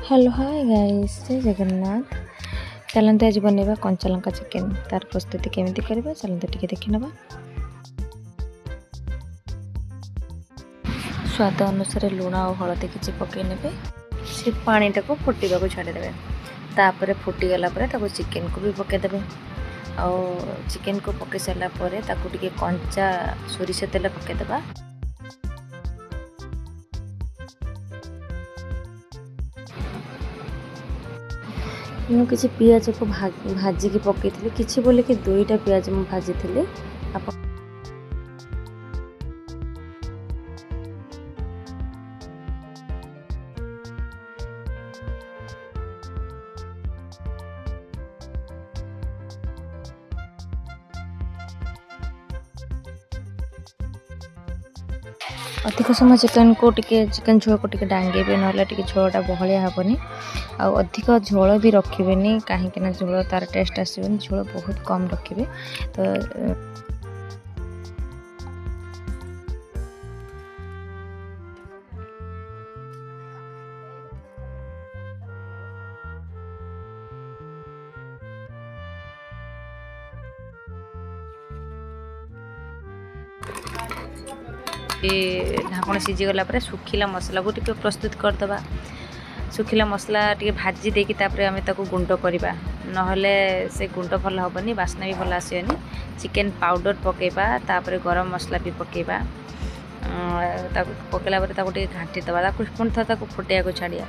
Hello hi guys, जय जगन्नाथ। चलते आज बनवा कंचा लंका चिकेन। तार प्रस्तुति केमिति करबा चलते टिके देखि नबा। स्वाद अनुसार लुण और हलदी किसी पकई नेबे। से पानीटा को फुटा को छाड़देवे। तापर फुटी गला परे ताको चिकेन को भी पकईदेवे। और चिकेन को पकई सारा पर टिके कंचा सोरिष तेल पकईदेवा। मु किसी पियाज को भाजिकी पकई किसी बोले कि 2टा पियाज मु भाजी थी। अधिक समय चिकेन झोल को डांगेबे ना झोलटा बहलिया हेनी। अधिक झोल भी रखिए कहीं झोल तार टेस्ट आसबनी। झोल बहुत कम रखिए तो ढाकण सीझीगला सुखिला मसला को टिके प्रस्तुत करदबा। सुखिला मसला टिके भाजी देकी तापरे आमे ताको गुंड करबा, नहले से गुंड भल हेनी, बास्ना भी भल आसनी। चिकेन पाउडर पकेबा, तापरे गरम मसला भी पकेबा। ताको पकेला परे ताको टिके घांटी दबा। ताको पुणी थर ताको फुटिया को छाड़िया।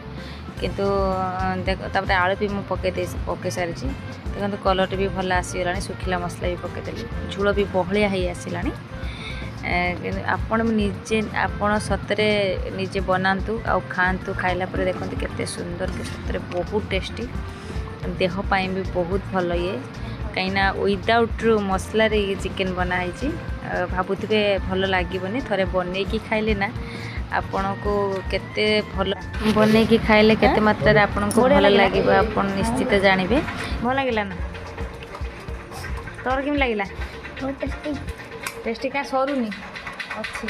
किंतु देख तापरे आलू भी मु पके सारी। देखो कलर भी भल आसीगला। सुखिला मसला भी पकेदेली। झोल भी बहलिया हो आसलानी। आपण निजे आपण सतरे निजे बनातु आ खातु। खाइला पर देखते केते सुंदर के सतरे बहुत टेस्टी। देह पाई भी बहुत भल ये कहीं विदाउट मसला रे चिकेन बनाई। भावुवे भल लगे थे बन खाइले ना आपण को केते भल बन खाइले केते मात्रा आपण को भल लगे आप निश्चित जानवे। भल लगे ना तोर केम लगे? टेस्टी क्या सरुनी अच्छी।